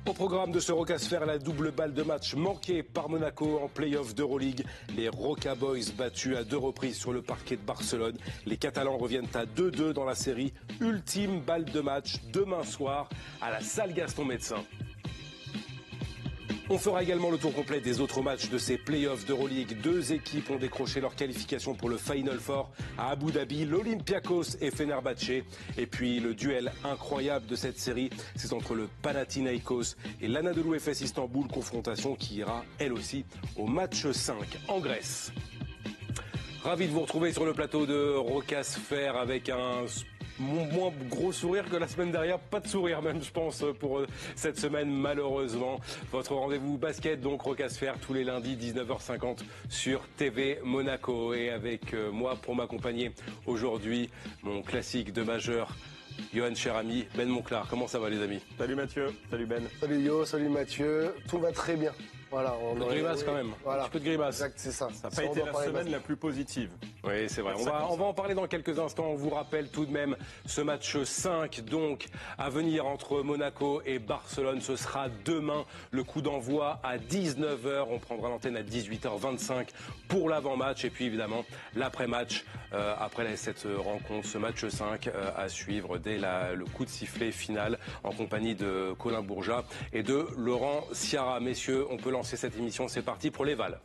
Au programme de ce Rocasphère, la double balle de match manquée par Monaco en play-off d'Euroleague. Les Roca Boys battus à 2 reprises sur le parquet de Barcelone. Les Catalans reviennent à 2-2 dans la série. Ultime balle de match demain soir à la salle Gaston Médecin. On fera également le tour complet des autres matchs de ces play-offs d'Euroleague. 2 équipes ont décroché leur qualification pour le Final Four à Abu Dhabi, l'Olympiakos et Fenerbahçe. Et puis le duel incroyable de cette série, c'est entre le Panathinaikos et l'Anadolu Efes Istanbul, confrontation qui ira elle aussi au match 5 en Grèce. Ravi de vous retrouver sur le plateau de Rocasphère avec un moins gros sourire que la semaine dernière, pas de sourire même je pense pour cette semaine malheureusement. Votre rendez-vous basket donc Rocasphère tous les lundis 19h50 sur TV Monaco et avec moi pour m'accompagner aujourd'hui mon classique de majeur Johan Cherami, Ben Monclar. Comment ça va les amis? Salut Mathieu, salut Ben. Salut Yo, salut Mathieu, tout va très bien. Voilà, un peu de grimace quand même, voilà. Un petit peu de grimace. Exact, c'est ça. Ça n'a pas été la semaine la plus positive. Oui, c'est vrai. On va en parler dans quelques instants. On vous rappelle tout de même ce match 5 donc à venir entre Monaco et Barcelone. Ce sera demain. Le coup d'envoi à 19h. On prendra l'antenne à 18h25 pour l'avant-match. Et puis évidemment l'après-match, après cette rencontre, ce match 5 à suivre dès le coup de sifflet final en compagnie de Colin Bourgeat et de Laurent Ciara. Messieurs, on peut lancer cette émission. C'est parti pour les Vals.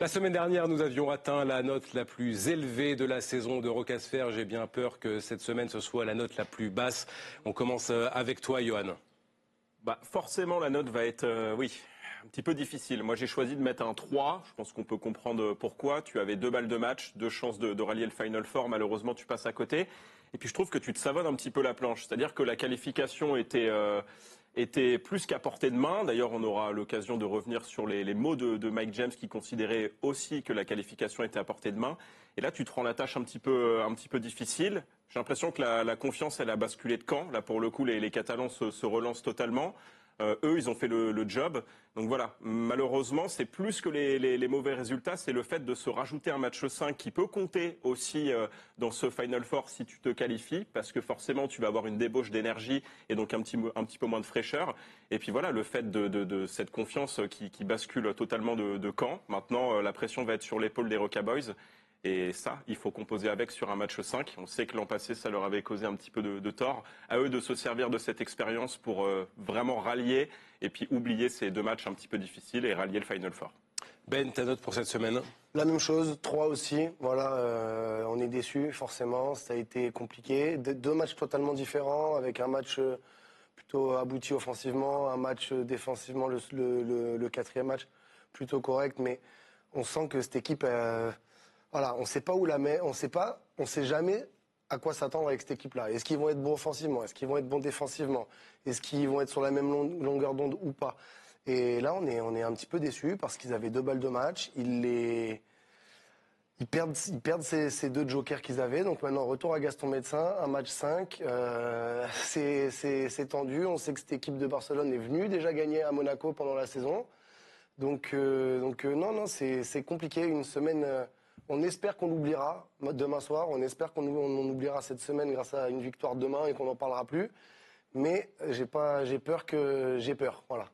La semaine dernière, nous avions atteint la note la plus élevée de la saison de Rocasphère. J'ai bien peur que cette semaine, ce soit la note la plus basse. On commence avec toi, Johan. Forcément, la note va être, un petit peu difficile. Moi, j'ai choisi de mettre un 3. Je pense qu'on peut comprendre pourquoi. Tu avais 2 balles de match, 2 chances de rallier le Final Four. Malheureusement, tu passes à côté. Et puis, je trouve que tu te savonnes un petit peu la planche. C'est-à-dire que la qualification était plus qu'à portée de main. D'ailleurs, on aura l'occasion de revenir sur les mots de Mike James qui considérait aussi que la qualification était à portée de main. Et là, tu te rends la tâche un petit peu difficile. J'ai l'impression que la confiance, elle a basculé de camp. Là, pour le coup, les Catalans se relancent totalement. Eux, ils ont fait le job. Donc voilà, malheureusement, c'est plus que les mauvais résultats, c'est le fait de se rajouter un match 5 qui peut compter aussi dans ce Final Four si tu te qualifies, parce que forcément, tu vas avoir une débauche d'énergie et donc un petit peu moins de fraîcheur. Et puis voilà, le fait de cette confiance qui bascule totalement de camp. Maintenant, la pression va être sur l'épaule des Roca Boys. Et ça, il faut composer avec sur un match 5. On sait que l'an passé, ça leur avait causé un petit peu de tort. À eux de se servir de cette expérience pour vraiment rallier et puis oublier ces 2 matchs un petit peu difficiles et rallier le Final Four. Ben, ta note pour cette semaine? La même chose, 3 aussi. Voilà, on est déçus, forcément. Ça a été compliqué. 2 matchs totalement différents, avec un match plutôt abouti offensivement, un match défensivement, le 4e match plutôt correct. Mais on sent que cette équipe... Voilà, on ne sait pas où la mettre, on ne sait jamais à quoi s'attendre avec cette équipe-là. Est-ce qu'ils vont être bons offensivement? Est-ce qu'ils vont être bons défensivement? Est-ce qu'ils vont être sur la même longueur d'onde ou pas? Et là, on est un petit peu déçus parce qu'ils avaient 2 balles de match. Ils perdent ces 2 jokers qu'ils avaient. Donc maintenant, retour à Gaston Médecin, un match 5. C'est tendu. On sait que cette équipe de Barcelone est venue déjà gagner à Monaco pendant la saison. Donc non, c'est compliqué. Une semaine... On espère qu'on l'oubliera demain soir, on espère qu'on oubliera cette semaine grâce à une victoire demain et qu'on n'en parlera plus. Mais j'ai peur, voilà.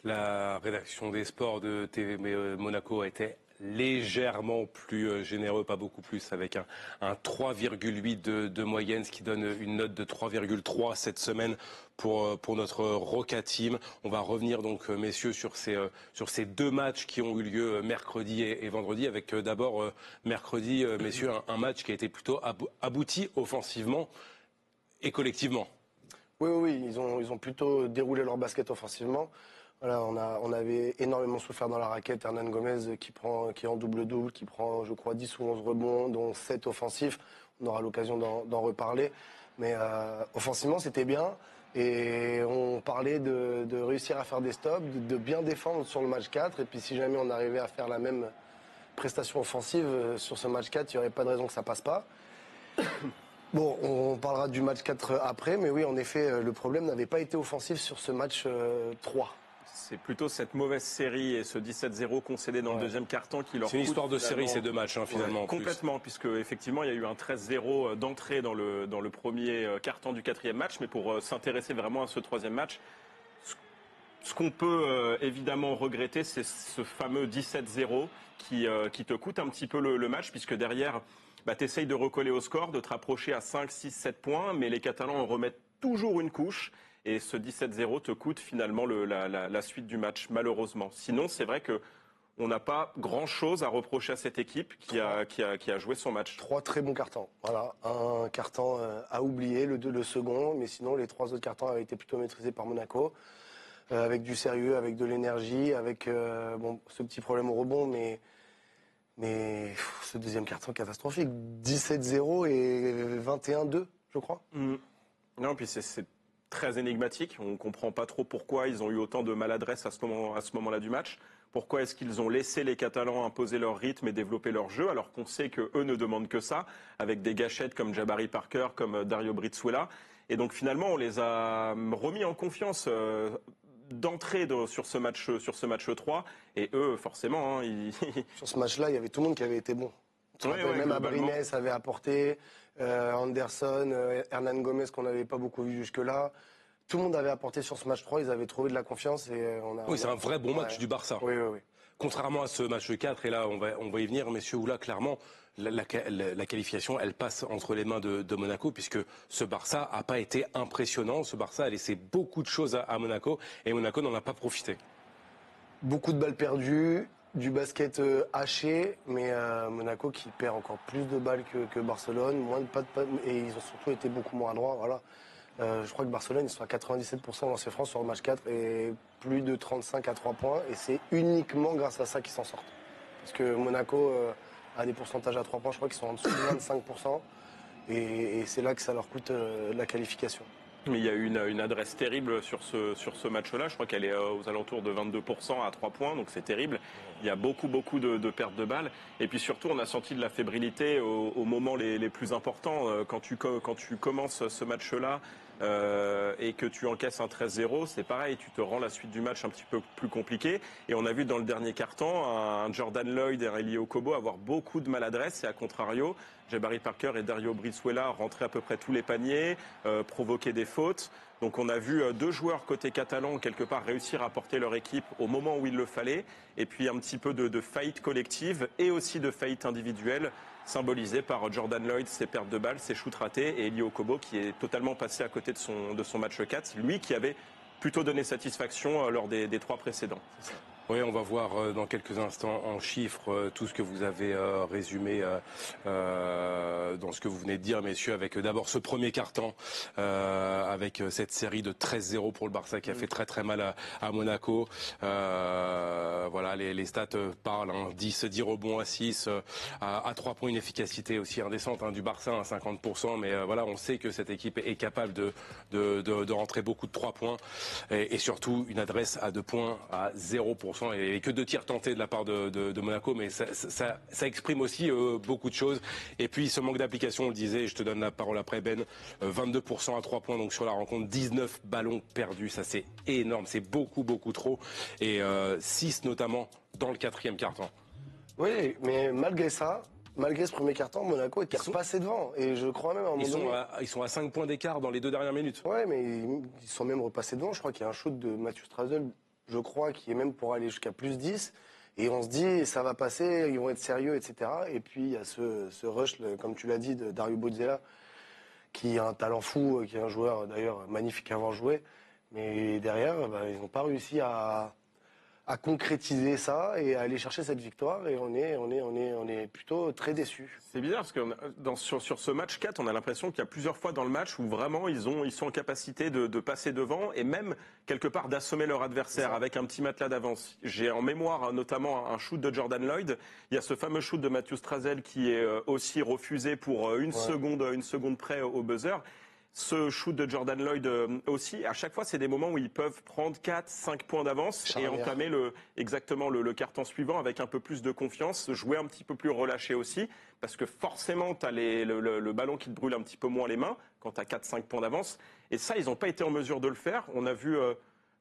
La rédaction des sports de TV Monaco a été légèrement plus généreux, pas beaucoup plus, avec un 3,8 de moyenne, ce qui donne une note de 3,3 cette semaine pour notre Roca Team. On va revenir donc, messieurs, sur ces 2 matchs qui ont eu lieu mercredi et vendredi, avec d'abord mercredi, messieurs, un match qui a été plutôt abouti offensivement et collectivement. Oui, ils ont plutôt déroulé leur basket offensivement. Voilà, on avait énormément souffert dans la raquette. Hernan Gomez qui est en double-double, qui prend, je crois, 10 ou 11 rebonds, dont 7 offensifs. On aura l'occasion d'en reparler. Mais offensivement, c'était bien. Et on parlait de réussir à faire des stops, de bien défendre sur le match 4. Et puis si jamais on arrivait à faire la même prestation offensive sur ce match 4, il n'y aurait pas de raison que ça passe pas. Bon, on parlera du match 4 après. Mais oui, en effet, le problème n'avait pas été offensif sur ce match 3. c'est plutôt cette mauvaise série et ce 17-0 concédé dans le deuxième quart-temps qui leur coûte. C'est une histoire de série ces deux matchs finalement. Ouais, complètement, puisque effectivement il y a eu un 13-0 d'entrée dans le premier quart-temps du quatrième match, mais pour s'intéresser vraiment à ce troisième match, ce qu'on peut évidemment regretter, c'est ce fameux 17-0 qui te coûte un petit peu le match, puisque derrière, tu essayes de recoller au score, de te rapprocher à 5, 6, 7 points, mais les Catalans en remettent toujours une couche. Et ce 17-0 te coûte finalement la suite du match, malheureusement. Sinon, c'est vrai qu'on n'a pas grand-chose à reprocher à cette équipe qui a joué son match. 3 très bons cartons. Voilà, un carton à oublier, le second, mais sinon les 3 autres cartons avaient été plutôt maîtrisés par Monaco. Avec du sérieux, avec de l'énergie, avec ce petit problème au rebond, mais ce deuxième carton catastrophique. 17-0 et 21-2, je crois. Non, puis c'est très énigmatique. On ne comprend pas trop pourquoi ils ont eu autant de maladresse à ce moment-là du match. Pourquoi est-ce qu'ils ont laissé les Catalans imposer leur rythme et développer leur jeu, alors qu'on sait qu'eux ne demandent que ça, avec des gâchettes comme Jabari Parker, comme Dario Brizuela. Et donc finalement, on les a remis en confiance d'entrée sur ce match 3. Et eux, forcément... Sur ce match-là, il y avait tout le monde qui avait été bon. Même Abrines avait apporté, Anderson, Hernan Gomez qu'on n'avait pas beaucoup vu jusque-là. Tout le monde avait apporté sur ce match 3, ils avaient trouvé de la confiance. C'est un vrai bon match du Barça. Oui. Contrairement à ce match 4, et là on va y venir, messieurs, où là clairement la qualification elle passe entre les mains de Monaco, puisque ce Barça n'a pas été impressionnant. Ce Barça a laissé beaucoup de choses à Monaco et Monaco n'en a pas profité. Beaucoup de balles perdues, du basket haché, mais Monaco qui perd encore plus de balles que Barcelone, et ils ont surtout été beaucoup moins adroits. Voilà. Je crois que Barcelone, ils sont à 97% lancés francs sur le match 4 et plus de 35 à 3 points. Et c'est uniquement grâce à ça qu'ils s'en sortent. Parce que Monaco a des pourcentages à 3 points, je crois qu'ils sont en dessous de 25%. Et c'est là que ça leur coûte la qualification. Mais il y a eu une adresse terrible sur ce match-là. Je crois qu'elle est aux alentours de 22% à 3 points, donc c'est terrible. Il y a beaucoup de pertes de balles. Et puis surtout, on a senti de la fébrilité au moment les plus importants. Quand tu commences ce match-là et que tu encaisses un 13-0, c'est pareil, tu te rends la suite du match un petit peu plus compliquée. Et on a vu dans le dernier quart-temps un Jordan Lloyd et un Elie Okobo avoir beaucoup de maladresse. Et à contrario, Jabari Parker et Dario Brizuela rentraient à peu près tous les paniers, provoquaient des fautes. Donc on a vu deux joueurs côté catalan quelque part réussir à porter leur équipe au moment où il le fallait. Et puis un petit peu de faillite collective et aussi de faillite individuelle, symbolisée par Jordan Lloyd, ses pertes de balles, ses shoots ratés, et Elie Okobo qui est totalement passé à côté de son match 4, lui qui avait plutôt donné satisfaction lors des 3 précédents. Oui, on va voir dans quelques instants en chiffres tout ce que vous avez résumé dans ce que vous venez de dire, messieurs, avec d'abord ce premier quart-temps, avec cette série de 13-0 pour le Barça qui a fait très mal à Monaco. Voilà, les stats parlent, 10 rebonds à 6, à 3 points, une efficacité aussi indécente du Barça, 50%, mais voilà, on sait que cette équipe est capable de rentrer beaucoup de 3 points et surtout une adresse à 2 points à 0%. Et que 2 tirs tentés de la part de Monaco, mais ça exprime aussi beaucoup de choses. Et puis ce manque d'application, on le disait, je te donne la parole après Ben, 22% à 3 points donc sur la rencontre, 19 ballons perdus, ça c'est énorme, c'est beaucoup trop, et 6 notamment dans le 4e quart-temps. Oui, mais malgré ça, malgré ce premier quart-temps, Monaco était repassé devant. Et je crois même à un moment donné... Ils sont à 5 points d'écart dans les 2 dernières minutes. Ouais, mais ils sont même repassés devant. Je crois qu'il y a un shoot de Mathieu Strasel, je crois, qui est même pour aller jusqu'à plus 10. Et on se dit, ça va passer, ils vont être sérieux, etc. Et puis, il y a ce rush, comme tu l'as dit, de Dario Brizuela, qui a un talent fou, qui est un joueur, d'ailleurs, magnifique à avoir joué. Mais derrière, ils n'ont pas réussi à concrétiser ça et à aller chercher cette victoire. Et on est plutôt très déçus. C'est bizarre parce que sur ce match 4, on a l'impression qu'il y a plusieurs fois dans le match où vraiment ils sont en capacité de passer devant et même quelque part d'assommer leur adversaire avec un petit matelas d'avance. J'ai en mémoire notamment un shoot de Jordan Lloyd. Il y a ce fameux shoot de Mathieu Strasel qui est aussi refusé pour une seconde près au buzzer. Ce shoot de Jordan Lloyd aussi, à chaque fois, c'est des moments où ils peuvent prendre 4-5 points d'avance et entamer exactement le quart-temps suivant avec un peu plus de confiance, jouer un petit peu plus relâché aussi, parce que forcément, tu as le ballon qui te brûle un petit peu moins les mains quand tu as 4-5 points d'avance. Et ça, ils n'ont pas été en mesure de le faire. On a vu,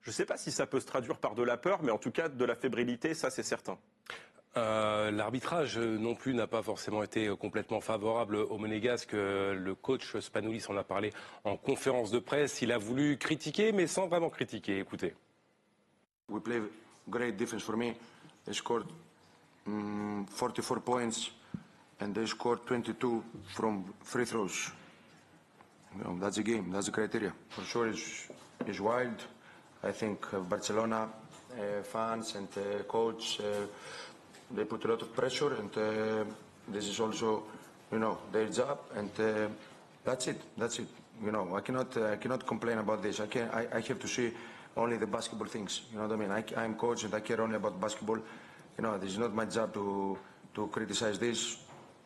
Je ne sais pas si ça peut se traduire par de la peur, mais en tout cas de la fébrilité, ça c'est certain. L'arbitrage non plus n'a pas forcément été complètement favorable au Monégasque. Le coach Spanoulis en a parlé en conférence de presse. Il a voulu critiquer, mais sans vraiment critiquer. Écoutez. We play great defense for me. They scored 44 points and they scored 22 from free throws. You know, that's a game. That's the criteria. For sure, it's wild. I think Barcelona fans and coach. They put a lot of pressure, and this is also, you know, their job, and that's it. That's it. You know, I cannot complain about this. I have to see only the basketball things. You know what I mean? I'm coach, and I care only about basketball. You know, this is not my job to criticize this.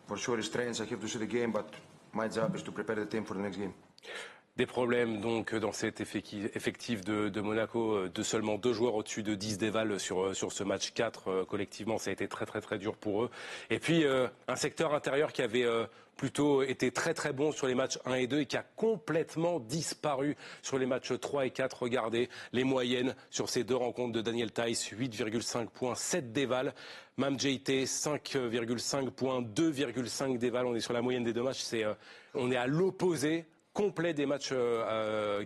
For sure, it's trains. I have to see the game, but my job is to prepare the team for the next game. Des problèmes donc dans cet effectif de Monaco, de seulement 2 joueurs au-dessus de 10 dévals sur ce match 4. Collectivement, ça a été très dur pour eux. Et puis un secteur intérieur qui avait plutôt été très bon sur les matchs 1 et 2 et qui a complètement disparu sur les matchs 3 et 4. Regardez les moyennes sur ces 2 rencontres de Daniel Theis, 8,5 points, 7 dévals. Mam Jeite, 5,5 points, 2,5 dévals. On est sur la moyenne des 2 matchs. On est à l'opposé complet des matchs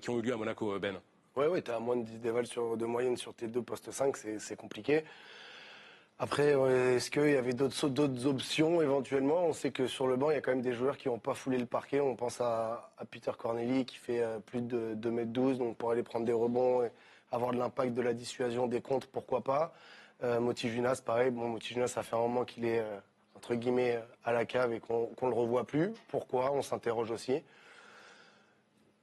qui ont eu lieu à Monaco, Ben. Oui, tu as moins de 10 dévals de moyenne sur tes 2 postes 5, c'est compliqué. Après, est-ce qu'il y avait d'autres options éventuellement? On sait que sur le banc, il y a quand même des joueurs qui n'ont pas foulé le parquet. On pense à Peter Corneli qui fait plus de 2,12 m, donc pour aller prendre des rebonds et avoir de l'impact de la dissuasion des contres, pourquoi pas. Moti Junas, pareil. Bon, Moti Junas, ça fait un moment qu'il est, entre guillemets, à la cave et qu'on ne le revoit plus. Pourquoi? On s'interroge aussi.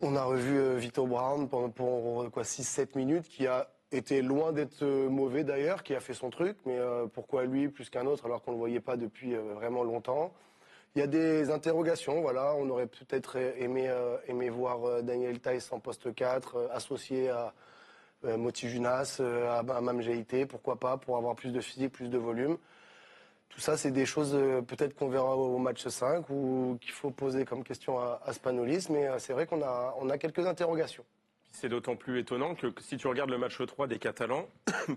On a revu Vito Brown pour 6-7 minutes, qui a été loin d'être mauvais d'ailleurs, qui a fait son truc, mais pourquoi lui plus qu'un autre alors qu'on ne le voyait pas depuis vraiment longtemps? Il y a des interrogations, voilà. On aurait peut-être aimé voir Daniel Theis en poste 4, associé à Moti Junas, à Mam Jeite, pourquoi pas, pour avoir plus de physique, plus de volume. Tout ça, c'est des choses peut-être qu'on verra au match 5 ou qu'il faut poser comme question à Spanoulis, mais c'est vrai qu'on a quelques interrogations. C'est d'autant plus étonnant que si tu regardes le match 3 des Catalans,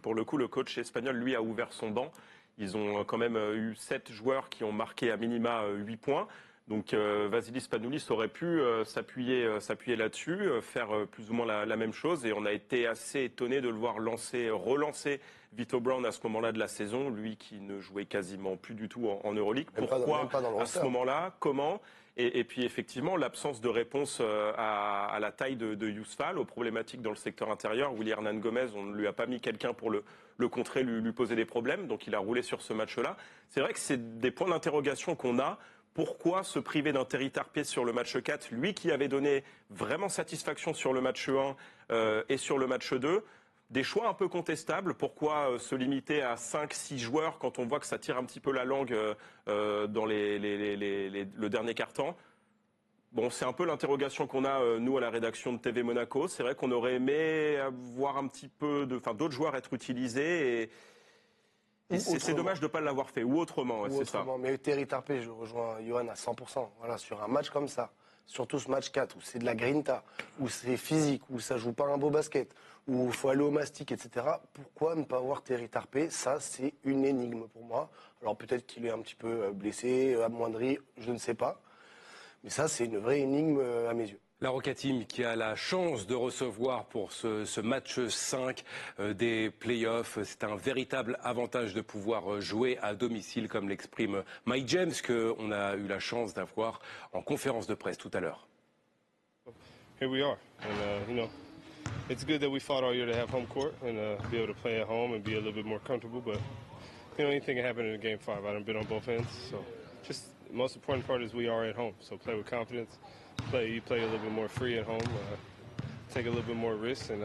pour le coup, le coach espagnol, lui, a ouvert son banc. Ils ont quand même eu 7 joueurs qui ont marqué à minima 8 points. Donc Vasilis Spanoulis aurait pu s'appuyer là-dessus, faire plus ou moins la même chose. Et on a été assez étonné de le voir relancer Vito Brown à ce moment-là de la saison, lui qui ne jouait quasiment plus du tout en Euroleague. Pourquoi à ce moment-là? Comment? Et puis effectivement, l'absence de réponse à la taille de Youssouf Fall, aux problématiques dans le secteur intérieur. Willy Hernan Gomez, on ne lui a pas mis quelqu'un pour le contrer, lui poser des problèmes. Donc il a roulé sur ce match-là. C'est vrai que c'est des points d'interrogation qu'on a. Pourquoi se priver d'un Terry Tarpey sur le match 4, lui qui avait donné vraiment satisfaction sur le match 1 et sur le match 2? Des choix un peu contestables. Pourquoi se limiter à 5-6 joueurs quand on voit que ça tire un petit peu la langue dans le dernier quart-temps? Bon, c'est un peu l'interrogation qu'on a, nous, à la rédaction de TV Monaco. C'est vrai qu'on aurait aimé voir un petit peu d'autres joueurs être utilisés. Et c'est dommage de ne pas l'avoir fait, ou autrement, c'est ça. Mais Terry Tarpey, je rejoins Johan à 100%. Voilà, sur un match comme ça, surtout ce match 4, où c'est de la grinta, où c'est physique, où ça joue pas un beau basket, où il faut aller au mastic, etc. Pourquoi ne pas avoir Terry Tarpey? Ça, c'est une énigme pour moi. Alors peut-être qu'il est un petit peu blessé, amoindri, je ne sais pas. Mais ça, c'est une vraie énigme à mes yeux. La Roca Team qui a la chance de recevoir pour ce match 5 des playoffs. C'est un véritable avantage de pouvoir jouer à domicile, comme l'exprime Mike James, qu'on a eu la chance d'avoir en conférence de presse tout à l'heure. Here we are, and you know, it's good that we fought all year to have home court and be able to play at home and be a little bit more comfortable. But you know, anything can happen in Game 5. I've been on both ends, so just the most important part is we are at home. So play with confidence. You play a little bit more free at home, take a little bit more risks, and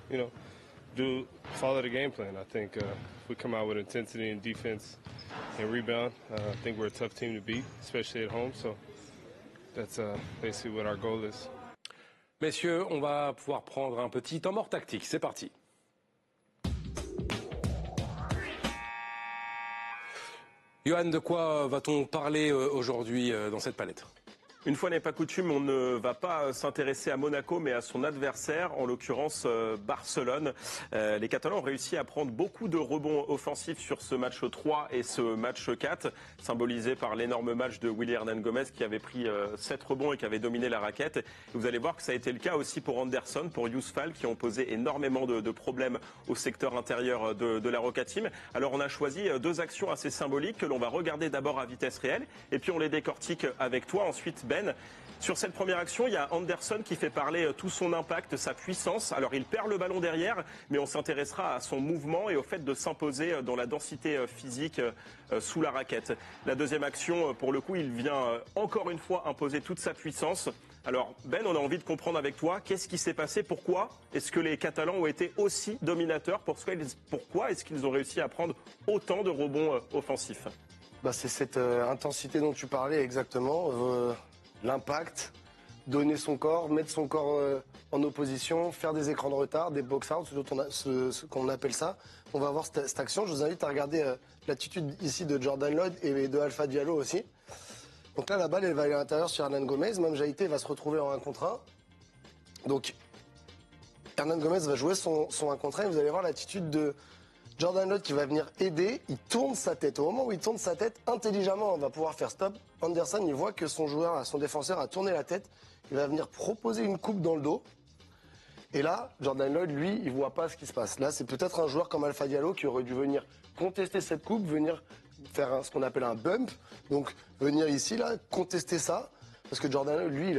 you know, follow the game plan. I think if we come out with intensity and defense and rebound, I think we're a tough team to beat, especially at home. So that's basically what our goal is. Messieurs, on va pouvoir prendre un petit temps mort tactique. C'est parti. Johan, de quoi va-t-on parler aujourd'hui dans cette palette? Une fois n'est pas coutume, on ne va pas s'intéresser à Monaco, mais à son adversaire, en l'occurrence Barcelone. Les Catalans ont réussi à prendre beaucoup de rebonds offensifs sur ce match 3 et ce match 4, symbolisé par l'énorme match de Willy Hernán Gómez qui avait pris 7 rebonds et qui avait dominé la raquette. Et vous allez voir que ça a été le cas aussi pour Anderson, pour Youssef Fall, qui ont posé énormément de problèmes au secteur intérieur de la Roca Team. Alors on a choisi 2 actions assez symboliques que l'on va regarder d'abord à vitesse réelle et puis on les décortique avec toi ensuite. Ben, sur cette première action, il y a Anderson qui fait parler tout son impact, sa puissance. Alors il perd le ballon derrière, mais on s'intéressera à son mouvement et au fait de s'imposer dans la densité physique sous la raquette. La deuxième action, pour le coup, il vient encore une fois imposer toute sa puissance. Alors Ben, on a envie de comprendre avec toi, qu'est-ce qui s'est passé? Pourquoi est-ce que les Catalans ont été aussi dominateurs? Pourquoi est-ce qu'ils ont réussi à prendre autant de rebonds offensifs? C'est cette intensité dont tu parlais exactement, l'impact, donner son corps, mettre son corps en opposition, faire des écrans de retard, des box-outs, ce qu'on appelle ça. On va voir cette action. Je vous invite à regarder l'attitude ici de Jordan Lloyd et de Alpha Diallo aussi. Donc là, la balle, elle va aller à l'intérieur sur Hernán Gómez. Même Jaïté va se retrouver en 1 contre 1. Donc, Hernán Gómez va jouer son 1 contre 1. Et vous allez voir l'attitude de Jordan Lloyd qui va venir aider. Il tourne sa tête. Au moment où il tourne sa tête, intelligemment, on va pouvoir faire stop. Anderson, il voit que son défenseur a tourné la tête. Il va venir proposer une coupe dans le dos. Et là, Jordan Lloyd, lui, il voit pas ce qui se passe. Là, c'est peut-être un joueur comme Alpha Diallo qui aurait dû venir contester cette coupe, venir faire ce qu'on appelle un bump. Donc, venir ici, là, contester ça. Parce que Jordan Lloyd, lui,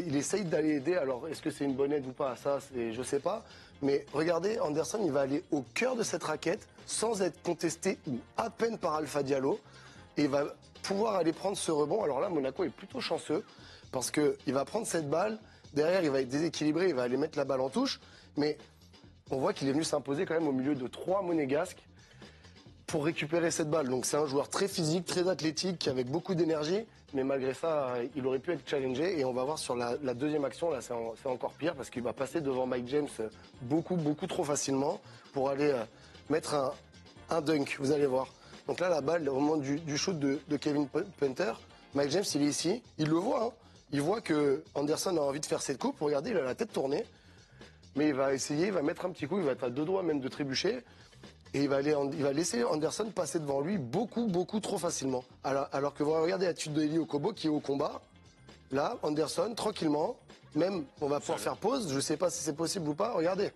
il essaye d'aller aider. Alors, est-ce que c'est une bonne aide ou pas? Ça, je sais pas. Mais regardez, Anderson, il va aller au cœur de cette raquette sans être contesté ou à peine par Alpha Diallo. Et il va pouvoir aller prendre ce rebond. Alors là, Monaco est plutôt chanceux parce qu'il va prendre cette balle. Derrière, il va être déséquilibré, il va aller mettre la balle en touche. Mais on voit qu'il est venu s'imposer quand même au milieu de 3 monégasques pour récupérer cette balle. Donc c'est un joueur très physique, très athlétique, avec beaucoup d'énergie. Mais malgré ça, il aurait pu être challengé. Et on va voir sur la deuxième action, là c'est encore pire parce qu'il va passer devant Mike James beaucoup trop facilement pour aller mettre un dunk, vous allez voir. Donc là, la balle, au moment du shoot de Kevin Punter, Mike James, il est ici, il le voit. Hein. Il voit que Anderson a envie de faire cette coupe. Regardez, il a la tête tournée. Mais il va essayer, il va mettre un petit coup, il va être à 2 doigts même de trébucher. Et il va laisser Anderson passer devant lui beaucoup trop facilement. Alors que vous regardez l'attitude de Eli Okobo qui est au combat. Là, Anderson, tranquillement, même on va pouvoir faire pause. Je ne sais pas si c'est possible ou pas. Regardez,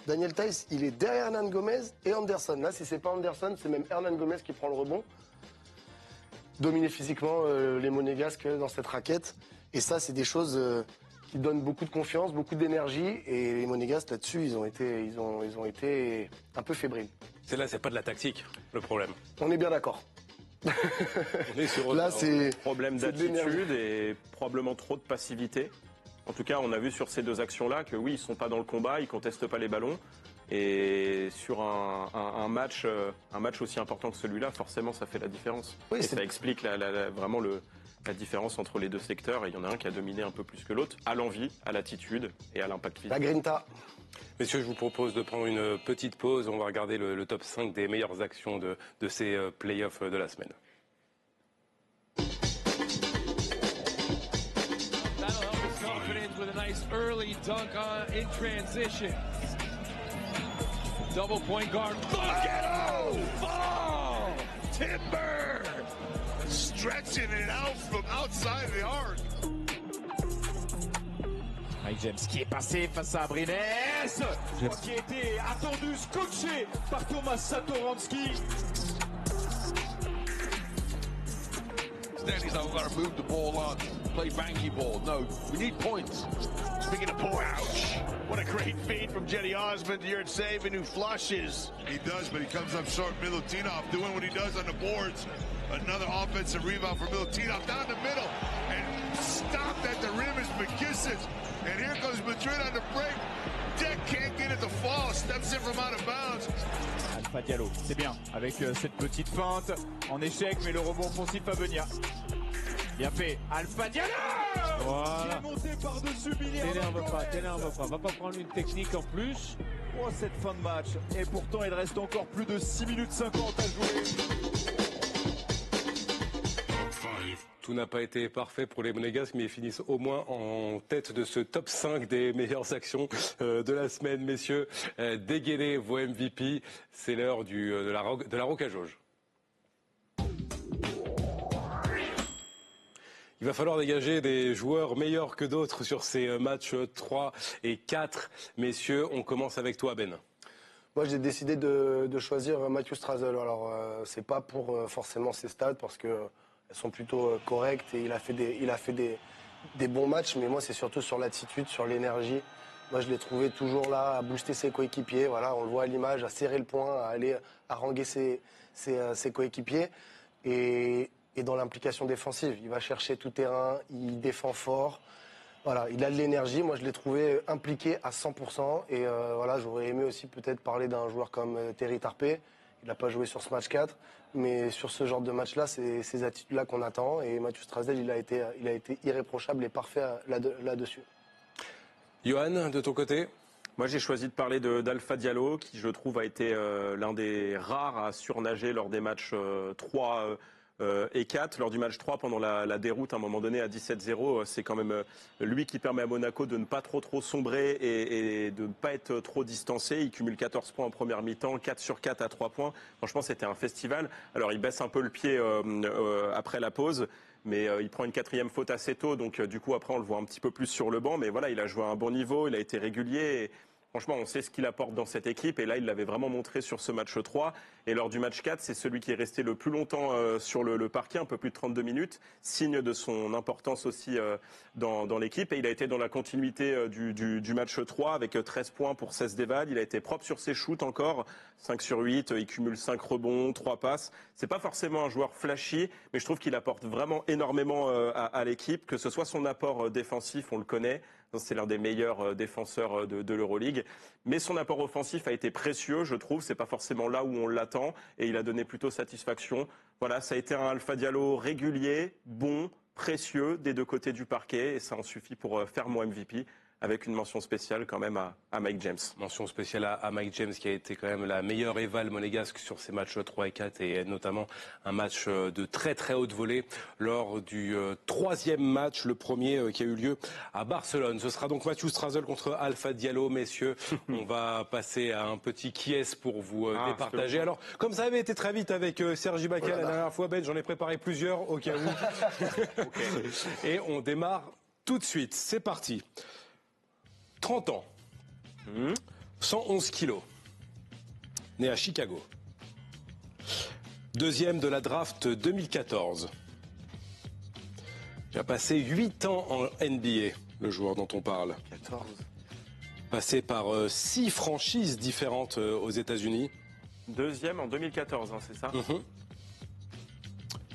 Daniel Theis, il est derrière Hernán Gómez et Anderson. Là, si c'est pas Anderson, c'est même Hernán Gómez qui prend le rebond. Dominer physiquement les Monégasques dans cette raquette. Et ça, c'est des choses qui donnent beaucoup de confiance, beaucoup d'énergie. Et les Monégasques, là-dessus, ils ont été un peu fébriles. C'est pas de la tactique, le problème. On est bien d'accord. On est sur là, c'est problème d'attitude et probablement trop de passivité. En tout cas, on a vu sur ces 2 actions-là que oui, ils sont pas dans le combat, ils contestent pas les ballons. Et sur un match aussi important que celui-là, forcément, ça fait la différence. Oui, et ça explique vraiment la différence entre les 2 secteurs. Et il y en a un qui a dominé un peu plus que l'autre, à l'envie, à l'attitude et à l'impact physique. La grinta. Messieurs, je vous propose de prendre une petite pause. On va regarder le top 5 des meilleures actions de ces playoffs de la semaine. Double point guard. Look at Ball! Timber! Stretching it out from outside the arc. Mike James qui est passé face à Abrines. Qui a été attendu, scotché par Thomas Satoransky. Stanley's like, we've got to move the ball on, play banky ball. No, we need points. Speaking of poor, ouch. What a great feed from Jetty Osmond. You're saving who flushes. He does, but he comes up short. Milutinov doing what he does on the boards. Another offensive rebound for Milutinov down the middle. And stopped at the rim is McKissick. And here goes Madrid on the break. Deck can't get it to fall. Steps in from out of bounds. Alpha Diallo, c'est bien. Avec cette petite feinte en échec, mais le rebond offensif va venir. Bien fait. Alpha Diallo! Voilà. Qui est monté par-dessus Billy. T'énerve pas. Va pas prendre une technique en plus. Oh, cette fin de match. Et pourtant, il reste encore plus de 6 minutes 50 à jouer. Tout n'a pas été parfait pour les Monégasques, mais ils finissent au moins en tête de ce top 5 des meilleures actions de la semaine. Messieurs, dégainez vos MVP. C'est l'heure de la roque à jauge. Il va falloir dégager des joueurs meilleurs que d'autres sur ces matchs 3 et 4. Messieurs, on commence avec toi, Ben. Moi, j'ai décidé de choisir Matthew Strasel. Alors, c'est pas pour forcément ses stats, parce qu'elles sont plutôt correctes et il a fait des bons matchs. Mais moi, c'est surtout sur l'attitude, sur l'énergie. Moi, je l'ai trouvé toujours là à booster ses coéquipiers. Voilà, on le voit à l'image, à serrer le poing, à aller haranguer ses coéquipiers. Et dans l'implication défensive, il va chercher tout terrain, il défend fort. Voilà, il a de l'énergie. Moi, je l'ai trouvé impliqué à 100%. Et voilà, j'aurais aimé aussi peut-être parler d'un joueur comme Terry Tarpey. Il n'a pas joué sur ce match 4. Mais sur ce genre de match-là, c'est ces attitudes-là qu'on attend. Et Matthew Strasel, il a été irréprochable et parfait là-dessus. Johan, de ton côté ? Moi, j'ai choisi de parler d'Alpha Diallo, qui, je trouve, a été l'un des rares à surnager lors des matchs 3 et 4. Lors du match 3, pendant la déroute, à un moment donné, à 17-0, c'est quand même lui qui permet à Monaco de ne pas trop sombrer et de ne pas être trop distancé. Il cumule 14 points en première mi-temps, 4 sur 4 à 3 points. Franchement, c'était un festival. Alors, il baisse un peu le pied après la pause. Mais il prend une 4e faute assez tôt, donc du coup après on le voit un petit peu plus sur le banc. Mais voilà, il a joué à un bon niveau, il a été régulier. Et franchement, on sait ce qu'il apporte dans cette équipe. Et là, il l'avait vraiment montré sur ce match 3. Et lors du match 4, c'est celui qui est resté le plus longtemps sur le parquet, un peu plus de 32 minutes. Signe de son importance aussi dans l'équipe. Et il a été dans la continuité du match 3 avec 13 points pour 16 dévals. Il a été propre sur ses shoots encore. 5 sur 8, il cumule 5 rebonds, 3 passes. C'est pas forcément un joueur flashy, mais je trouve qu'il apporte vraiment énormément à l'équipe. Que ce soit son apport défensif, on le connaît. C'est l'un des meilleurs défenseurs de l'Euroleague. Mais son apport offensif a été précieux, je trouve. C'est pas forcément là où on l'attend. Et il a donné plutôt satisfaction. Voilà, ça a été un Alpha Diallo régulier, bon, précieux des deux côtés du parquet. Et ça en suffit pour faire mon MVP. Avec une mention spéciale quand même à Mike James. Mention spéciale à Mike James, qui a été quand même la meilleure éval monégasque sur ces matchs 3 et 4, et notamment un match de très haute volée lors du 3e match, le premier qui a eu lieu à Barcelone. Ce sera donc Matthew Strasel contre Alpha Diallo, messieurs. On va passer à un petit qui est pour vous départager. Alors, comme ça avait été très vite avec Serge Ibaka la dernière fois, Ben, j'en ai préparé plusieurs au cas où. Okay. Et on démarre tout de suite. C'est parti. 30 ans, 111 kilos, né à Chicago, 2e de la draft 2014. Il a passé 8 ans en NBA, le joueur dont on parle. 14. Passé par 6 franchises différentes aux États-Unis. 2e en 2014, hein, c'est ça?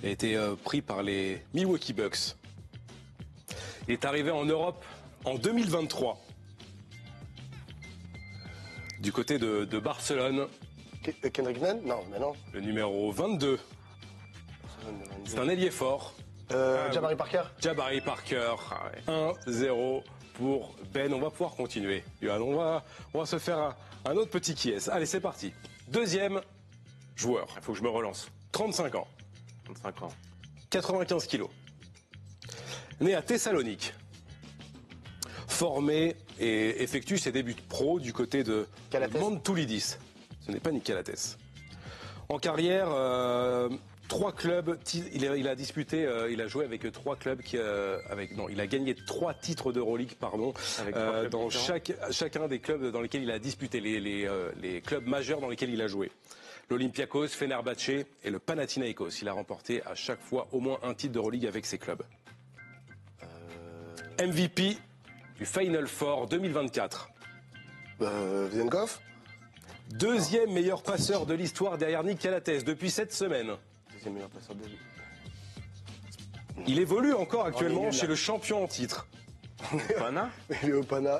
Il a été pris par les Milwaukee Bucks. Il est arrivé en Europe en 2023. Du côté de Barcelone. Kendrick Nunn? Non, mais non. Le numéro 22. C'est un ailier fort. Jabari Parker? Jabari Parker. 1-0 pour Ben. On va pouvoir continuer. On va se faire un autre petit qui est. Allez, c'est parti. 2e joueur. Il faut que je me relance. 35 ans. 35 ans. 95 kilos. Né à Thessalonique. Formé et effectue ses débuts pro du côté de Mantoulidis. Ce n'est pas Nick Calates. En carrière, 3 clubs. Il a disputé, il a joué avec 3 clubs il a gagné 3 titres d'Euroleague, dans chacun des clubs dans lesquels il a disputé, les clubs majeurs dans lesquels il a joué. L'Olympiakos, Fenerbahçe et le Panathinaikos. Il a remporté à chaque fois au moins un titre d'Euroleague avec ces clubs. MVP du Final Four 2024. Vienkov? 2e meilleur passeur de l'histoire derrière Nick Calates depuis cette semaine. 2e meilleur passeur de l'histoire. Il évolue encore actuellement chez le champion en titre. Pana? Il est au Pana.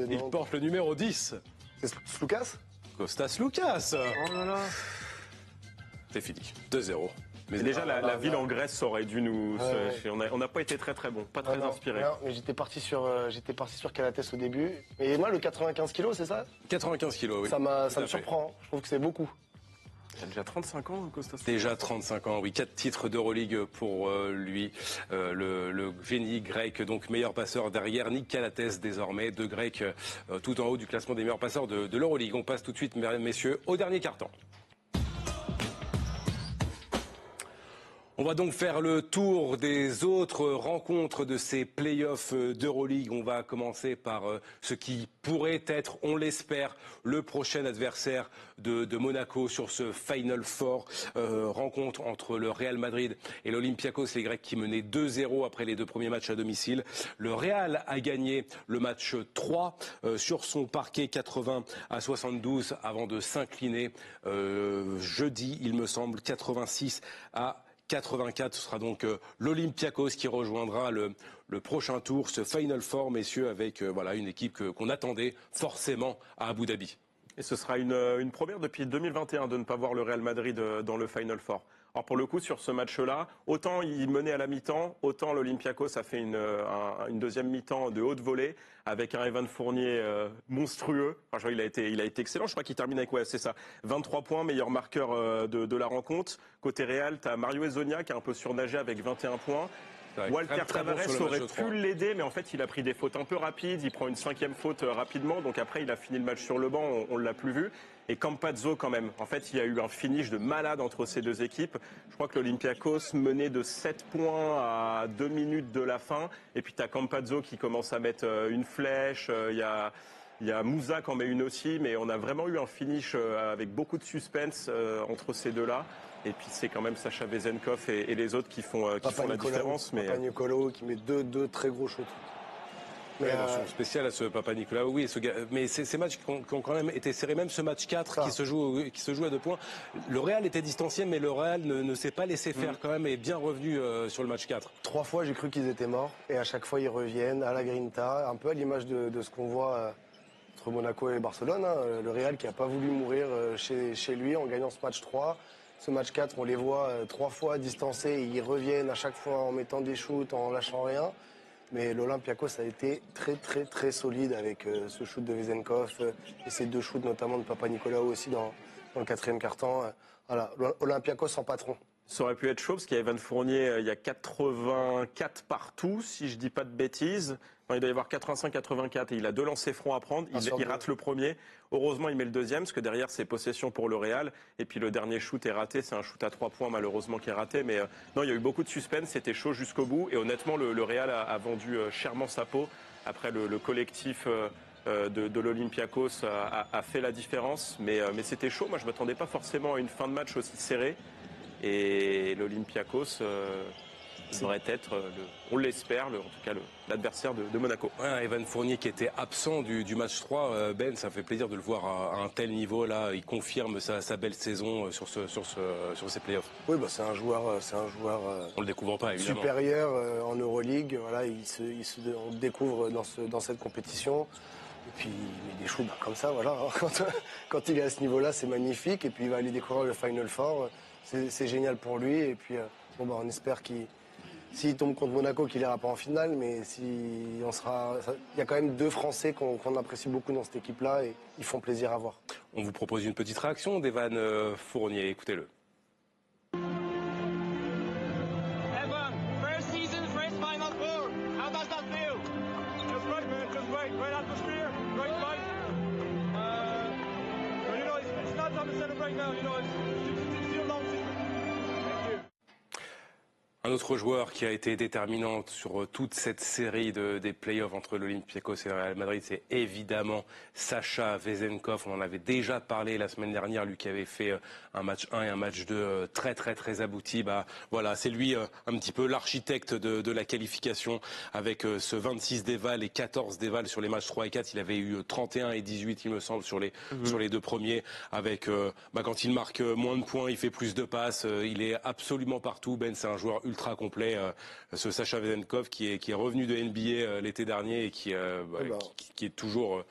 Il porte le numéro 10. C'est Sloukas? Kostas Loukas. Oh là là. C'est fini. 2-0. Mais déjà, la ville en Grèce aurait dû nous... On n'a pas été très bon, pas très inspiré. Non, mais j'étais parti sur Calates au début. Et moi, le 95 kilos, c'est ça? 95 kilos, oui. Ça me surprend. Je trouve que c'est beaucoup. Il a déjà 35 ans, Kostas. Déjà 35 ans, oui. 4 titres d'Euroleague pour lui. Le génie grec, donc meilleur passeur derrière Nick Calates désormais. 2 Grecs tout en haut du classement des meilleurs passeurs de l'Euroleague. On passe tout de suite, messieurs, au dernier quart-temps. On va donc faire le tour des autres rencontres de ces playoffs d'Euroleague. On va commencer par ce qui pourrait être, on l'espère, le prochain adversaire de Monaco sur ce Final Four. Rencontre entre le Real Madrid et l'Olympiakos, les Grecs qui menaient 2-0 après les 2 premiers matchs à domicile. Le Real a gagné le match 3 sur son parquet 80-72 avant de s'incliner jeudi, il me semble, 86-84, ce sera donc l'Olympiakos qui rejoindra le prochain tour, ce Final Four, messieurs, avec une équipe qu'on attendait forcément à Abu Dhabi. Et ce sera une première depuis 2021 de ne pas voir le Real Madrid dans le Final Four. Alors pour le coup, sur ce match-là, autant il menait à la mi-temps, autant l'Olympiakos a fait une deuxième mi-temps de haute volée avec un Evan Fournier monstrueux. Enfin, il a été excellent. Je crois qu'il termine avec 23 points, meilleur marqueur de la rencontre. Côté Real, tu as Mario Hezonja qui a un peu surnagé avec 21 points. Walter Tavares aurait pu l'aider, mais en fait, il a pris des fautes un peu rapides. Il prend une 5e faute rapidement. Donc après, il a fini le match sur le banc. On ne l'a plus vu. Et Campazzo, quand même. En fait, il y a eu un finish de malade entre ces deux équipes. Je crois que l'Olympiakos menait de 7 points à 2 minutes de la fin. Et puis, tu as Campazzo qui commence à mettre une flèche. Il y a Moussa qui en met une aussi. Mais on a vraiment eu un finish avec beaucoup de suspense entre ces deux-là. Et puis c'est quand même Sacha Vezenkov et les autres qui font la différence. Mais Papanicolaou qui met deux très gros shoots. Mention spéciale à ce Papanicolaou, oui. Mais ces matchs qui ont quand même été serrés, même ce match 4 qui se joue à 2 points. Le Real était distancié, mais le Real ne s'est pas laissé faire quand même et est bien revenu sur le match 4. 3 fois, j'ai cru qu'ils étaient morts. Et à chaque fois, ils reviennent à la Grinta, un peu à l'image de ce qu'on voit entre Monaco et Barcelone. Le Real qui n'a pas voulu mourir chez lui en gagnant ce match 3. Ce match 4, on les voit 3 fois distancés et ils reviennent à chaque fois en mettant des shoots, en lâchant rien. Mais l'Olympiakos a été très très très solide avec ce shoot de Vezenkov et ces 2 shoots notamment de Papanicolaou aussi dans le 4e quart-temps. Voilà, l'Olympiakos en patron. Ça aurait pu être chaud parce qu'il y a Evan Fournier, il y a 84 partout, si je dis pas de bêtises. Enfin, il doit y avoir 85-84 et il a 2 lancers francs à prendre. Il rate le premier. Heureusement, il met le deuxième parce que derrière, c'est possession pour le Real. Et puis le dernier shoot est raté. C'est un shoot à 3 points malheureusement qui est raté. Mais non, il y a eu beaucoup de suspense. C'était chaud jusqu'au bout. Et honnêtement, le Real a vendu chèrement sa peau. Après, le collectif de l'Olympiakos a fait la différence. Mais c'était chaud. Moi, je ne m'attendais pas forcément à une fin de match aussi serrée. Et l'Olympiakos devrait être, on l'espère, en tout cas l'adversaire de Monaco. Ouais, Evan Fournier qui était absent du match 3, Ben, ça fait plaisir de le voir à un tel niveau là. Il confirme sa belle saison sur ces playoffs. Oui, c'est un joueur on le découvre pas évidemment. Supérieur en Euroleague. Voilà, on le découvre dans cette compétition. Et puis il met des shoots comme ça, voilà. Quand il est à ce niveau-là, c'est magnifique. Et puis il va aller découvrir le Final Four. C'est génial pour lui. Et puis on espère s'il tombe contre Monaco, qu'il n'ira pas en finale. Mais il y a quand même 2 Français qu'on apprécie beaucoup dans cette équipe-là et ils font plaisir à voir. On vous propose une petite réaction d'Evan Fournier. Écoutez-le. Evan, first season, first Final Four. How does that feel? Just great, man. Just great atmosphere, great fight. It's not time to celebrate now. It's still long season. Thank you. Un autre joueur qui a été déterminant sur toute cette série des playoffs entre l'Olympiakos et le Real Madrid, c'est évidemment Sacha Vezenkov. On en avait déjà parlé la semaine dernière, lui qui avait fait un match 1 et un match 2 très très très abouti. Voilà, c'est lui un petit peu l'architecte de la qualification avec ce 26 d'éval et 14 d'éval sur les matchs 3 et 4. Il avait eu 31 et 18, il me semble, sur les 2 premiers. Avec quand il marque moins de points, il fait plus de passes. Il est absolument partout. Ben, c'est un joueur ultra complet, ce Sacha Vezenkov qui est revenu de NBA l'été dernier et qui est toujours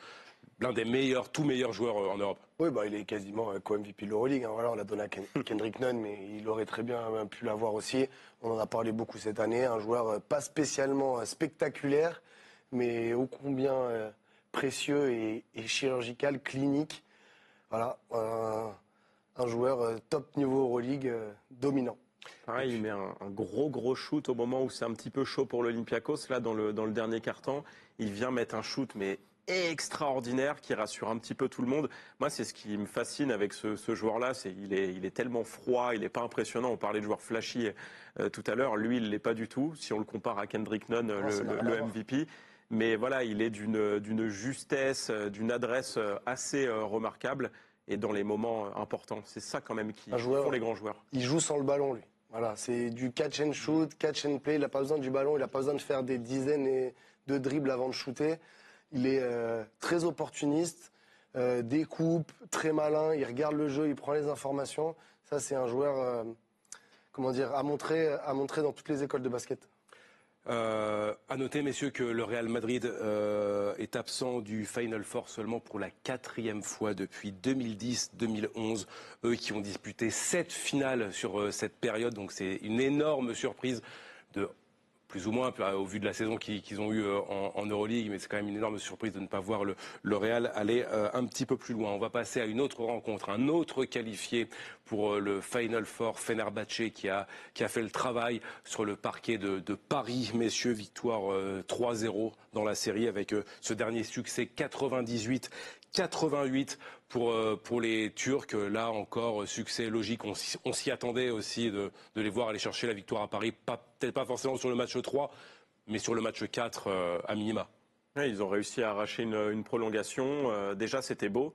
l'un des tout meilleurs joueurs en Europe. Oui, il est quasiment co-MVP de l'Euroleague. Voilà, on l'a donné à Kendrick Nunn, mais il aurait très bien pu l'avoir aussi. On en a parlé beaucoup cette année. Un joueur pas spécialement spectaculaire, mais ô combien précieux et chirurgical, clinique. Voilà, un joueur top niveau Euroleague dominant. Pareil, il met un gros shoot au moment où c'est un petit peu chaud pour l'Olympiakos. Là, dans le dernier quart-temps, il vient mettre un shoot, mais extraordinaire, qui rassure un petit peu tout le monde. Moi, c'est ce qui me fascine avec ce joueur-là, c'est il est tellement froid, il n'est pas impressionnant. On parlait de joueurs flashy tout à l'heure. Lui, il l'est pas du tout, si on le compare à Kendrick Nunn, le MVP. Mais voilà, il est d'une justesse, d'une adresse assez remarquable. Et dans les moments importants, c'est ça quand même qui font les grands joueurs. Il joue sans le ballon, lui. Voilà, c'est du catch and shoot, catch and play. Il n'a pas besoin du ballon, il n'a pas besoin de faire des dizaines de dribbles avant de shooter. Il est très opportuniste, découpe, très malin. Il regarde le jeu, il prend les informations. Ça, c'est un joueur, à montrer dans toutes les écoles de basket. À noter, messieurs, que le Real Madrid est absent du Final Four seulement pour la 4e fois depuis 2010-2011. Eux qui ont disputé 7 finales sur cette période, donc c'est une énorme surprise de plus ou moins au vu de la saison qu'ils ont eue en Euroleague, mais c'est quand même une énorme surprise de ne pas voir le Real aller un petit peu plus loin. On va passer à une autre rencontre, un autre qualifié pour le Final Four, Fenerbahçe, qui a fait le travail sur le parquet de Paris. Messieurs, victoire 3-0 dans la série avec ce dernier succès 98-88 pour les Turcs. Là encore, succès logique. On s'y attendait aussi de les voir aller chercher la victoire à Paris. Peut-être pas forcément sur le match 3, mais sur le match 4 à minima. Ouais, ils ont réussi à arracher une prolongation. Déjà, c'était beau.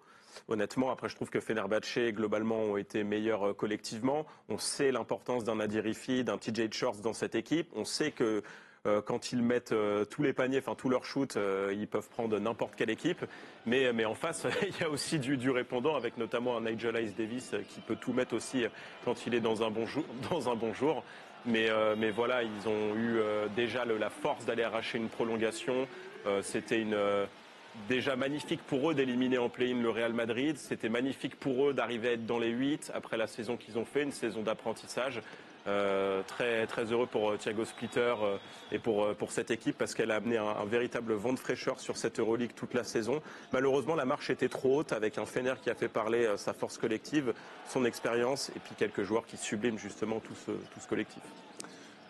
Honnêtement, après, je trouve que Fenerbahçe, globalement, ont été meilleurs collectivement. On sait l'importance d'un Nadir Hiffi, d'un TJ Shorts dans cette équipe. On sait que quand ils mettent tous les paniers, enfin tous leurs shoots, ils peuvent prendre n'importe quelle équipe. Mais en face, il y a aussi du répondant, avec notamment un Nigel Ice Davis qui peut tout mettre aussi quand il est dans un bon jour. Mais voilà, ils ont eu déjà la force d'aller arracher une prolongation. C'était déjà magnifique pour eux d'éliminer en play-in le Real Madrid. C'était magnifique pour eux d'arriver à être dans les 8 après la saison qu'ils ont fait, une saison d'apprentissage. Très, très heureux pour Thiago Splitter et pour cette équipe, parce qu'elle a amené un véritable vent de fraîcheur sur cette Euroleague toute la saison. Malheureusement, la marche était trop haute, avec un Fener qui a fait parler sa force collective, son expérience, et puis quelques joueurs qui subliment justement tout ce collectif.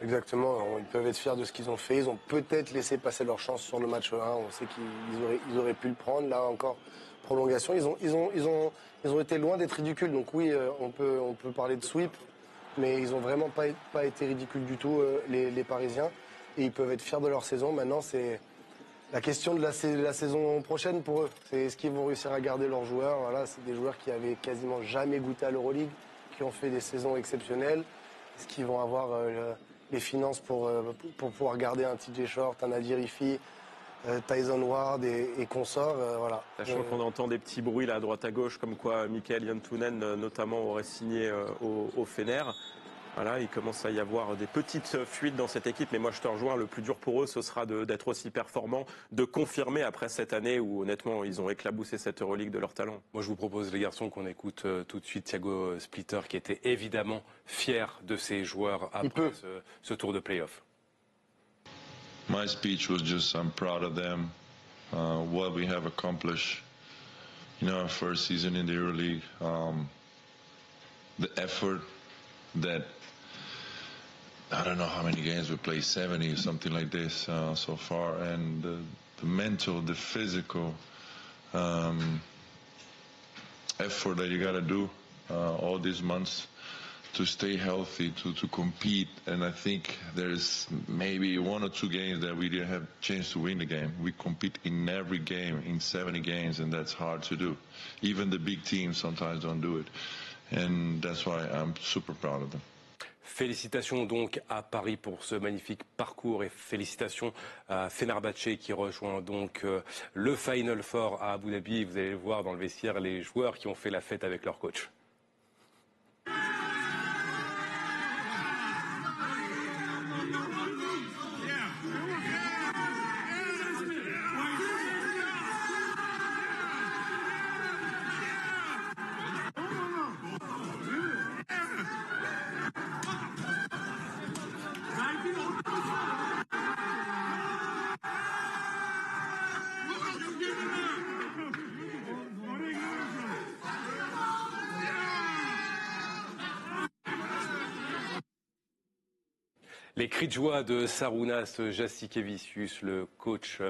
Exactement, ils peuvent être fiers de ce qu'ils ont fait. Ils ont peut-être laissé passer leur chance sur le match 1. On sait qu'ils auraient pu le prendre. Là encore, prolongation. Ils ont été loin d'être ridicules. Donc oui, on peut parler de sweep, mais ils n'ont vraiment pas été ridicules du tout, les Parisiens. Et ils peuvent être fiers de leur saison. Maintenant, c'est la question de la saison prochaine pour eux. C'est est-ce qu'ils vont réussir à garder leurs joueurs. Voilà, c'est des joueurs qui avaient quasiment jamais goûté à l'Euroleague, qui ont fait des saisons exceptionnelles. Est-ce qu'ils vont avoir les finances pour pouvoir garder un TJ Short, un Nadir Hiffi, Tyson Ward et consorts, voilà. Sachant qu'on entend des petits bruits là à droite à gauche, comme quoi Mikael Jantunen notamment aurait signé au Fener. Voilà, il commence à y avoir des petites fuites dans cette équipe, mais moi je te rejoins, le plus dur pour eux ce sera d'être aussi performants, de confirmer après cette année où honnêtement ils ont éclaboussé cette Euroleague de leur talent. Moi je vous propose les garçons qu'on écoute tout de suite Thiago Splitter, qui était évidemment fier de ses joueurs après ce tour de play-off. My speech was just I'm proud of them, what we have accomplished, our first season in the EuroLeague, the effort that I don't know how many games we played, 70 or something like this so far, and the mental, the physical effort that you got to do all these months to stay healthy, to compete. And I think there's maybe 1 or 2 games that we didn't have a chance to win the game. We compete in every game, in 70 games, and that's hard to do. Even the big teams sometimes don't do it. And that's why I'm super proud of them. Félicitations donc à Paris pour ce magnifique parcours et félicitations à Fenerbahçe qui rejoint donc le Final Four à Abu Dhabi. Vous allez le voir dans le vestiaire, les joueurs qui ont fait la fête avec leur coach. Les cris de joie de Šarūnas Jasikevičius, le coach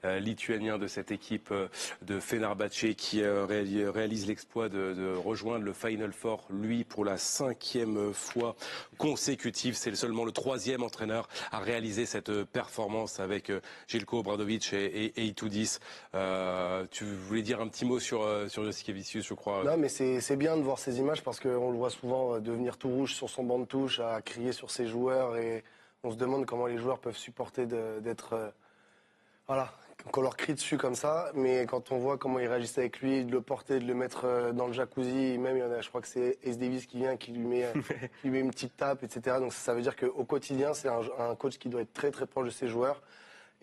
lituanien de cette équipe de Fenerbahçe qui réalise l'exploit de rejoindre le Final Four, lui pour la 5e fois consécutive. C'est seulement le 3e entraîneur à réaliser cette performance avec Željko Obradović et Itoudis. Tu voulais dire un petit mot sur Jasikevičius, je crois. Non, mais c'est bien de voir ces images parce qu'on le voit souvent devenir tout rouge sur son banc de touche, à crier sur ses joueurs, et on se demande comment les joueurs peuvent supporter d'être... voilà, qu'on leur crie dessus comme ça. Mais quand on voit comment ils réagissent avec lui, de le porter, de le mettre dans le jacuzzi, même il y en a, je crois que c'est Ace Davis qui vient, qui lui met une petite tape, etc. Donc ça veut dire qu'au quotidien, c'est un coach qui doit être très très proche de ses joueurs.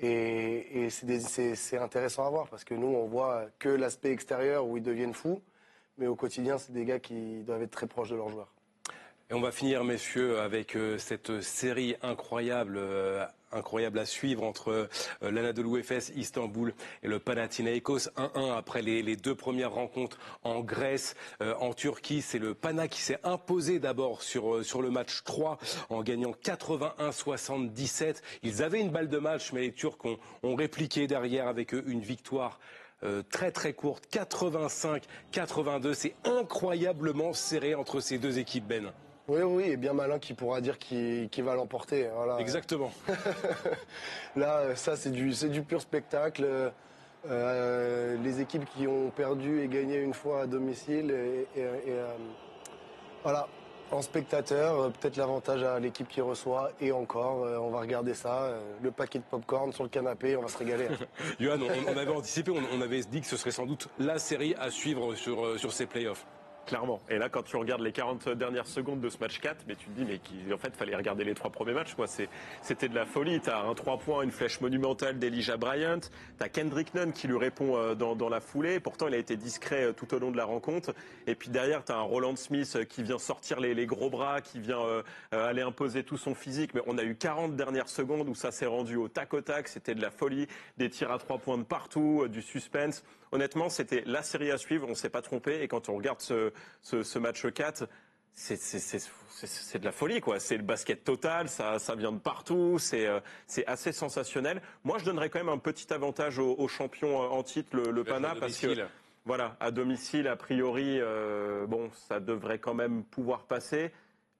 Et c'est intéressant à voir parce que nous, on voit que l'aspect extérieur où ils deviennent fous. Mais au quotidien, c'est des gars qui doivent être très proches de leurs joueurs. Et on va finir, messieurs, avec cette série incroyable à suivre entre l'Anadolu Efes Istanbul et le Panathinaikos. 1-1 après les deux premières rencontres en Grèce, en Turquie. C'est le Pana qui s'est imposé d'abord sur le match 3 en gagnant 81-77. Ils avaient une balle de match, mais les Turcs ont répliqué derrière avec une victoire très très courte, 85-82. C'est incroyablement serré entre ces deux équipes, Ben. Oui, et bien malin qui pourra dire qui va l'emporter. Voilà. Exactement. Là, ça c'est du pur spectacle. Les équipes qui ont perdu et gagné une fois à domicile voilà, en spectateur, peut-être l'avantage à l'équipe qui reçoit, et encore, on va regarder ça, le paquet de popcorn sur le canapé, on va se régaler. Johan, on avait anticipé, on avait dit que ce serait sans doute la série à suivre sur ces playoffs. Clairement. Et là, quand tu regardes les 40 dernières secondes de ce match 4, mais tu te dis, mais en fait, fallait regarder les 3 premiers matchs, quoi. C'était de la folie. T'as un 3 points, une flèche monumentale d'Elijah Bryant. T'as Kendrick Nunn qui lui répond dans la foulée. Pourtant, il a été discret tout au long de la rencontre. Et puis derrière, t'as un Roland Smith qui vient sortir les gros bras, qui vient aller imposer tout son physique. Mais on a eu 40 dernières secondes où ça s'est rendu au tac au tac. C'était de la folie. Des tirs à 3 points de partout, du suspense. Honnêtement, c'était la série à suivre, on ne s'est pas trompé. Et quand on regarde ce match 4, c'est de la folie, quoi. C'est le basket total, ça vient de partout, c'est assez sensationnel. Moi, je donnerais quand même un petit avantage au champion en titre, le Pana, parce que voilà, à domicile, a priori, bon, ça devrait quand même pouvoir passer.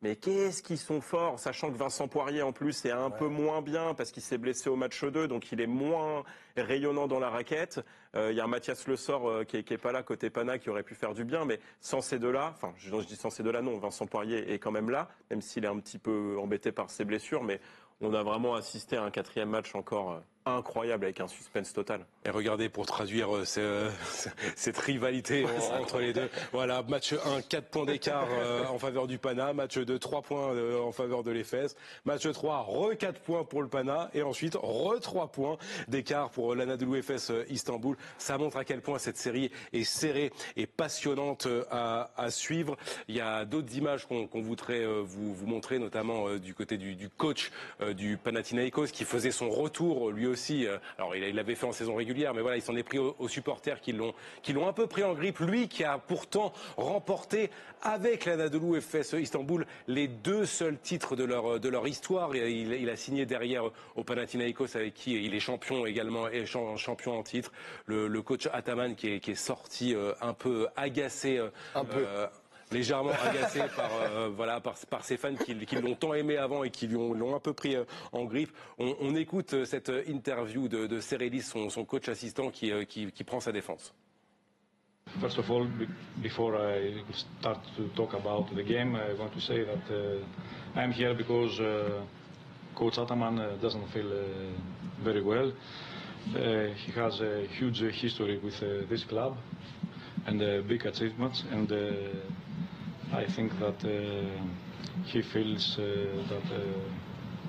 Mais qu'est-ce qu'ils sont forts, sachant que Vincent Poirier, en plus, est un peu moins bien parce qu'il s'est blessé au match 2, donc il est moins rayonnant dans la raquette. Il y a un Mathias Le Sort qui est pas là, côté Pana, qui aurait pu faire du bien, mais sans ces deux-là, enfin, je dis sans ces deux-là, non, Vincent Poirier est quand même là, même s'il est un petit peu embêté par ses blessures, mais on a vraiment assisté à un 4e match encore incroyable avec un suspense total. Et regardez, pour traduire cette rivalité entre les deux. Voilà, match 1, 4 points d'écart en faveur du Pana. Match 2, 3 points en faveur de l'Efes. Match 3, 4 points pour le Pana. Et ensuite, 3 points d'écart pour l'Anadolu Efes Istanbul. Ça montre à quel point cette série est serrée et passionnante à suivre. Il y a d'autres images qu'on voudrait vous montrer, notamment du côté du coach du Panathinaikos qui faisait son retour lui aussi. Alors il l'avait fait en saison régulière, mais voilà, il s'en est pris aux supporters qui l'ont un peu pris en grippe. Lui qui a pourtant remporté avec l'Anadolu Efes Istanbul les 2 seuls titres de leur histoire. Et il a signé derrière au Panathinaikos avec qui il est champion également et champion en titre. Le coach Ataman qui est sorti un peu agacé. Légèrement agacé par ses fans qui l'ont tant aimé avant et qui l'ont un peu pris en grippe. On écoute cette interview de Serelis, son coach assistant, qui prend sa défense. First of all, before I start to talk about the game, I want to say that I'm here because Coach Ataman doesn't feel very well. He has a huge history with this club and big achievements, and I think that he feels that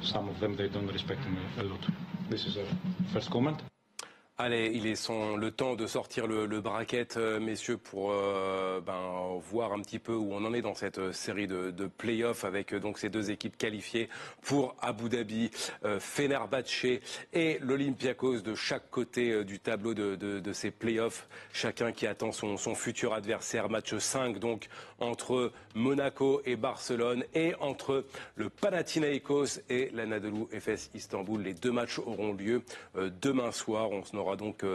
some of them, they don't respect him a lot. This is a first comment. Allez, il est le temps de sortir le bracket, messieurs, pour voir un petit peu où on en est dans cette série de play-offs avec donc ces deux équipes qualifiées pour Abu Dhabi, Fenerbahçe et l'Olympiakos de chaque côté du tableau de ces play-offs. Chacun qui attend son futur adversaire. Match 5 donc entre Monaco et Barcelone et entre le Panathinaikos et l'Anadolu Efes Istanbul. Les deux matchs auront lieu demain soir. On aura donc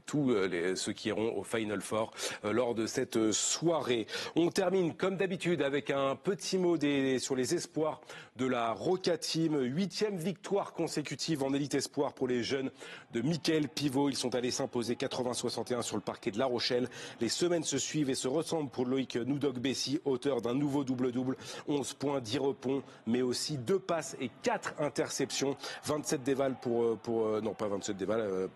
tous ceux qui iront au Final Four lors de cette soirée. On termine comme d'habitude avec un petit mot sur les espoirs de la Roca Team. 8e victoire consécutive en élite espoir pour les jeunes de Mickaël Pivot. Ils sont allés s'imposer 80-61 sur le parquet de La Rochelle. Les semaines se suivent et se ressemblent pour Loïc Noudok-Bessi, auteur d'un nouveau double-double. 11 points, 10 rebonds, mais aussi 2 passes et 4 interceptions. 27 dévals non pas 27 dévals,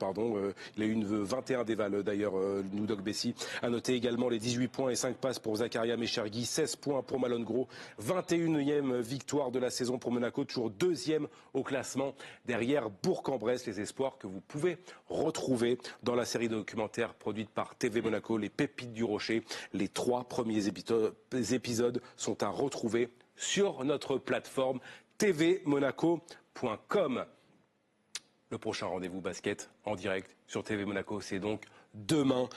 il a eu une 21 dévals d'ailleurs, Noudok-Bessi. À noter également les 18 points et 5 passes pour Zakaria Mechergui, 16 points pour Malone Gros. 21e victoire de la saison pour Monaco, toujours 2e au classement derrière Bourg-en-Bresse. Les espoirs que vous pouvez retrouver dans la série documentaire produite par TV Monaco, Les Pépites du Rocher. Les 3 premiers épisodes sont à retrouver sur notre plateforme tvmonaco.com. Le prochain rendez-vous basket en direct sur TV Monaco, c'est donc demain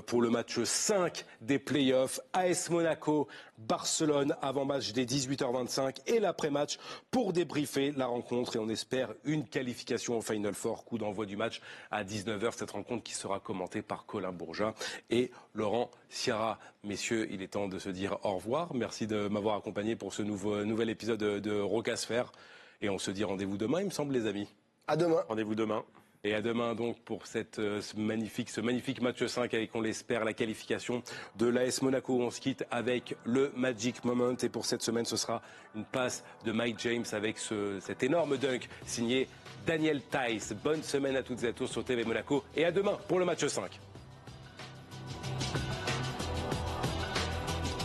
pour le match 5 des playoffs. AS Monaco, Barcelone, avant-match dès 18h25 et l'après-match pour débriefer la rencontre. Et on espère une qualification au Final Four. Coup d'envoi du match à 19h. Cette rencontre qui sera commentée par Colin Bourgeat et Laurent Sierra. Messieurs, il est temps de se dire au revoir. Merci de m'avoir accompagné pour ce nouvel épisode de Rocasphère. Et on se dit rendez-vous demain, il me semble, les amis. À demain. Rendez-vous demain. Et à demain donc pour ce magnifique match 5 avec, on l'espère, la qualification de l'AS Monaco. On se quitte avec le Magic Moment. Et pour cette semaine, ce sera une passe de Mike James avec cet énorme dunk signé Daniel Theis. Bonne semaine à toutes et à tous sur TV Monaco. Et à demain pour le match 5.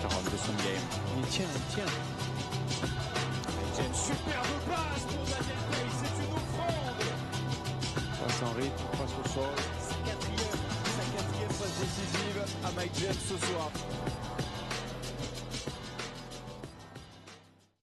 42 son game. Il tient. C'est une superbe passe pour Daniel Theis. C'est une offrande. Passe en rythme, passe au sol. Sa quatrième passe décisive à Mike James ce soir.